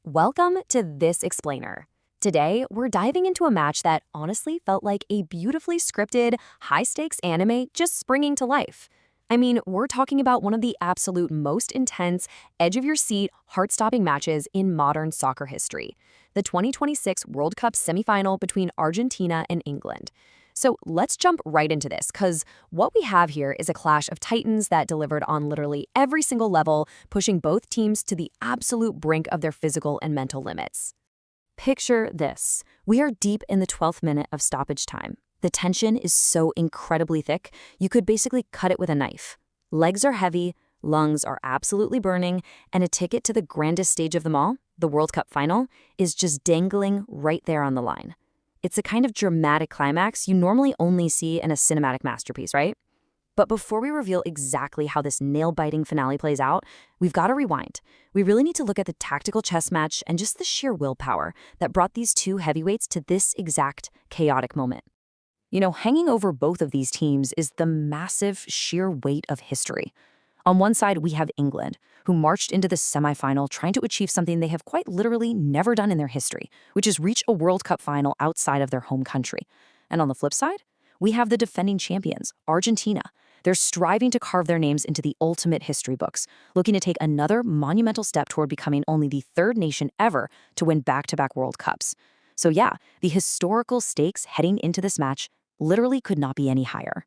Welcome to This Explainer. Today, we're diving into a match that honestly felt like a beautifully scripted, high-stakes anime just springing to life. I mean, we're talking about one of the absolute most intense, edge-of-your-seat, heart-stopping matches in modern soccer history, the 2026 World Cup semifinal between Argentina and England. So let's jump right into this, because what we have here is a clash of titans that delivered on literally every single level, pushing both teams to the absolute brink of their physical and mental limits. Picture this. We are deep in the 12th minute of stoppage time. The tension is so incredibly thick, you could basically cut it with a knife. Legs are heavy, lungs are absolutely burning, and a ticket to the grandest stage of them all, the World Cup final, is just dangling right there on the line. It's a kind of dramatic climax you normally only see in a cinematic masterpiece, right? But before we reveal exactly how this nail-biting finale plays out, we've got to rewind. We really need to look at the tactical chess match and just the sheer willpower that brought these two heavyweights to this exact chaotic moment. Hanging over both of these teams is the massive sheer weight of history. On one side, we have England, who marched into the semifinal trying to achieve something they have quite literally never done in their history, which is reach a World Cup final outside of their home country. And on the flip side, we have the defending champions, Argentina. They're striving to carve their names into the ultimate history books, looking to take another monumental step toward becoming only the third nation ever to win back-to-back World Cups. So yeah, the historical stakes heading into this match literally could not be any higher.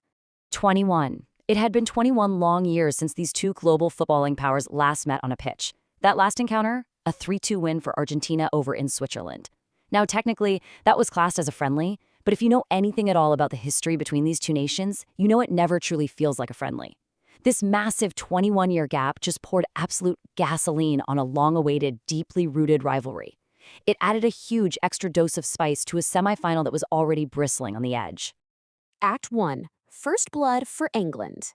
21. It had been 21 long years since these two global footballing powers last met on a pitch. That last encounter, a 3-2 win for Argentina over in Switzerland. Now, technically, that was classed as a friendly, but if you know anything at all about the history between these two nations, you know it never truly feels like a friendly. This massive 21-year gap just poured absolute gasoline on a long-awaited, deeply rooted rivalry. It added a huge extra dose of spice to a semifinal that was already bristling on the edge. Act 1. First blood for England.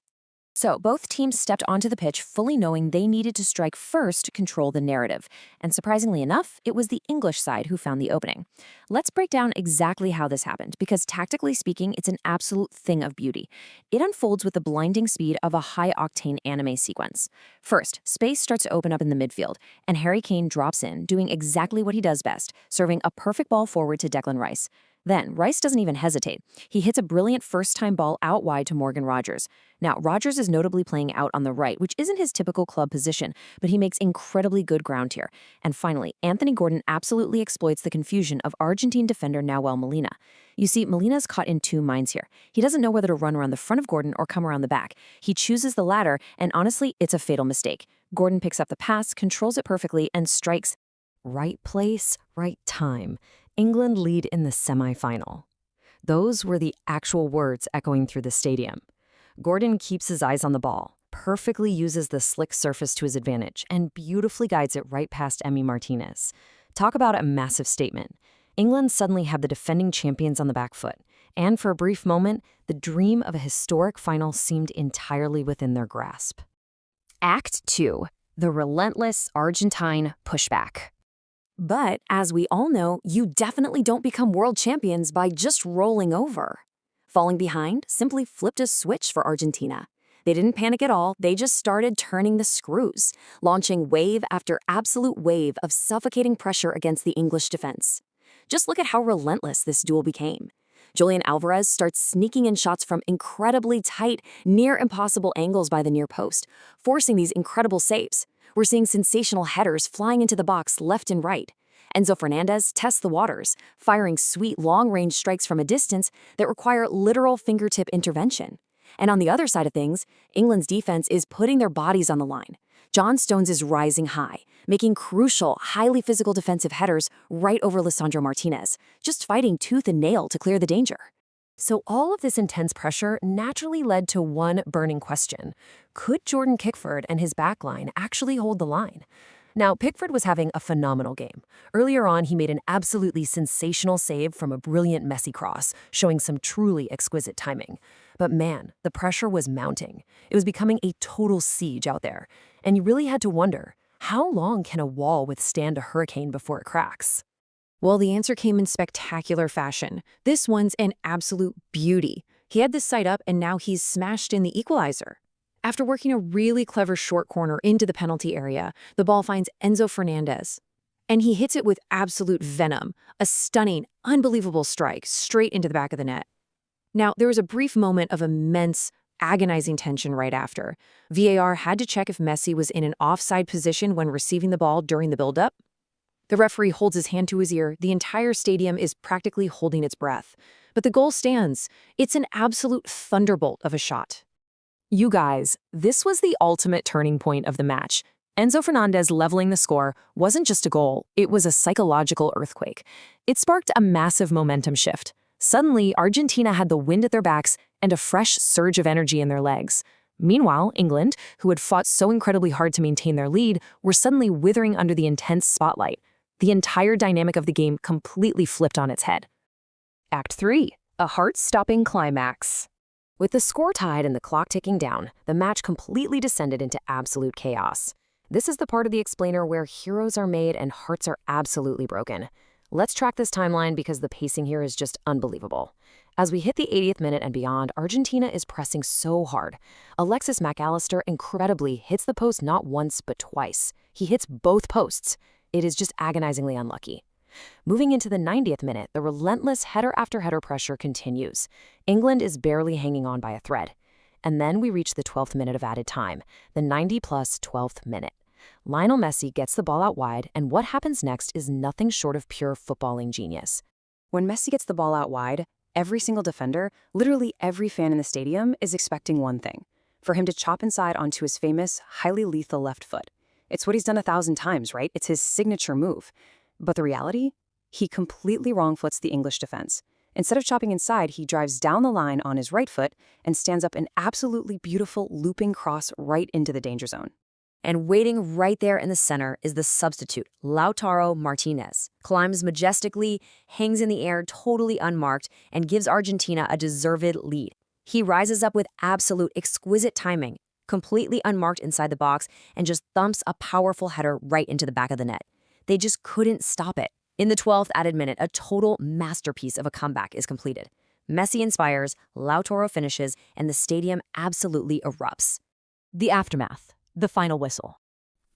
So both teams stepped onto the pitch fully knowing they needed to strike first to control the narrative. And surprisingly enough, it was the English side who found the opening. Let's break down exactly how this happened, because tactically speaking, it's an absolute thing of beauty. It unfolds with the blinding speed of a high-octane anime sequence. First, space starts to open up in the midfield, and Harry Kane drops in, doing exactly what he does best, serving a perfect ball forward to Declan Rice. Then, Rice doesn't even hesitate. He hits a brilliant first-time ball out wide to Morgan Rogers. Now, Rogers is notably playing out on the right, which isn't his typical club position, but he makes incredibly good ground here. And finally, Anthony Gordon absolutely exploits the confusion of Argentine defender Nahuel Molina. You see, Molina's caught in two minds here. He doesn't know whether to run around the front of Gordon or come around the back. He chooses the latter, and honestly, it's a fatal mistake. Gordon picks up the pass, controls it perfectly, and strikes. Right place, right time. England lead in the semifinal. Those were the actual words echoing through the stadium. Gordon keeps his eyes on the ball, perfectly uses the slick surface to his advantage, and beautifully guides it right past Emi Martinez. Talk about a massive statement. England suddenly had the defending champions on the back foot, and for a brief moment, the dream of a historic final seemed entirely within their grasp. Act 2. The relentless Argentine pushback. But, as we all know, you definitely don't become world champions by just rolling over. Falling behind simply flipped a switch for Argentina. They didn't panic at all, they just started turning the screws, launching wave after absolute wave of suffocating pressure against the English defense. Just look at how relentless this duel became. Julian Alvarez starts sneaking in shots from incredibly tight, near-impossible angles by the near post, forcing these incredible saves. We're seeing sensational headers flying into the box left and right. Enzo Fernandez tests the waters, firing sweet long-range strikes from a distance that require literal fingertip intervention. And on the other side of things, England's defense is putting their bodies on the line. John Stones is rising high, making crucial, highly physical defensive headers right over Lisandro Martinez, just fighting tooth and nail to clear the danger. So all of this intense pressure naturally led to one burning question. Could Jordan Pickford and his backline actually hold the line? Now, Pickford was having a phenomenal game. Earlier on, he made an absolutely sensational save from a brilliant Messi cross, showing some truly exquisite timing. But man, the pressure was mounting. It was becoming a total siege out there. And you really had to wonder, how long can a wall withstand a hurricane before it cracks? Well, the answer came in spectacular fashion. This one's an absolute beauty. He had this sight up, and now he's smashed in the equalizer. After working a really clever short corner into the penalty area, the ball finds Enzo Fernandez. And he hits it with absolute venom, a stunning, unbelievable strike straight into the back of the net. Now, there was a brief moment of immense, agonizing tension right after. VAR had to check if Messi was in an offside position when receiving the ball during the build-up. The referee holds his hand to his ear. The entire stadium is practically holding its breath. But the goal stands. It's an absolute thunderbolt of a shot. You guys, this was the ultimate turning point of the match. Enzo Fernandez leveling the score wasn't just a goal, it was a psychological earthquake. It sparked a massive momentum shift. Suddenly, Argentina had the wind at their backs and a fresh surge of energy in their legs. Meanwhile, England, who had fought so incredibly hard to maintain their lead, were suddenly withering under the intense spotlight. The entire dynamic of the game completely flipped on its head. Act 3. A heart-stopping climax. With the score tied and the clock ticking down, the match completely descended into absolute chaos. This is the part of the explainer where heroes are made and hearts are absolutely broken. Let's track this timeline because the pacing here is just unbelievable. As we hit the 80th minute and beyond, Argentina is pressing so hard. Alexis McAllister incredibly hits the post not once but twice. He hits both posts. It is just agonizingly unlucky. Moving into the 90th minute, the relentless header after header pressure continues. England is barely hanging on by a thread. And then we reach the 12th minute of added time, the 90-plus 12th minute. Lionel Messi gets the ball out wide, and what happens next is nothing short of pure footballing genius. When Messi gets the ball out wide, every single defender, literally every fan in the stadium, is expecting one thing: for him to chop inside onto his famous, highly lethal left foot. It's what he's done 1,000 times, right? It's his signature move. But the reality? He completely wrong-foots the English defense. Instead of chopping inside, he drives down the line on his right foot and stands up an absolutely beautiful looping cross right into the danger zone. And waiting right there in the center is the substitute, Lautaro Martinez. Climbs majestically, hangs in the air totally unmarked, and gives Argentina a deserved lead. He rises up with absolute exquisite timing, completely unmarked inside the box, and just thumps a powerful header right into the back of the net. They just couldn't stop it. In the 12th added minute, a total masterpiece of a comeback is completed. Messi inspires, Lautaro finishes, and the stadium absolutely erupts. The aftermath. The final whistle.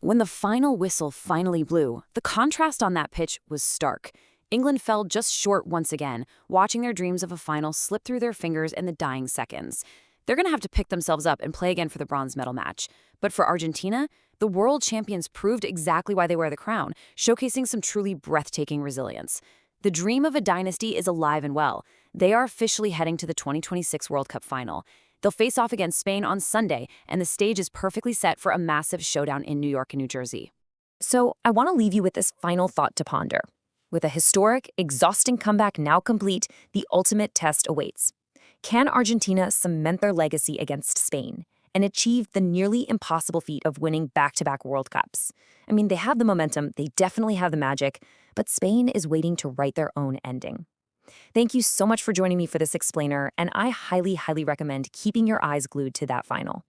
When the final whistle finally blew, the contrast on that pitch was stark. England fell just short once again, watching their dreams of a final slip through their fingers in the dying seconds. They're going to have to pick themselves up and play again for the bronze medal match. But for Argentina, the world champions proved exactly why they wear the crown, showcasing some truly breathtaking resilience. The dream of a dynasty is alive and well. They are officially heading to the 2026 World Cup final. They'll face off against Spain on Sunday, and the stage is perfectly set for a massive showdown in New York and New Jersey. So I want to leave you with this final thought to ponder. With a historic, exhausting comeback now complete, the ultimate test awaits. Can Argentina cement their legacy against Spain and achieve the nearly impossible feat of winning back-to-back World Cups? I mean, they have the momentum, they definitely have the magic, but Spain is waiting to write their own ending. Thank you so much for joining me for this explainer, and I highly, highly recommend keeping your eyes glued to that final.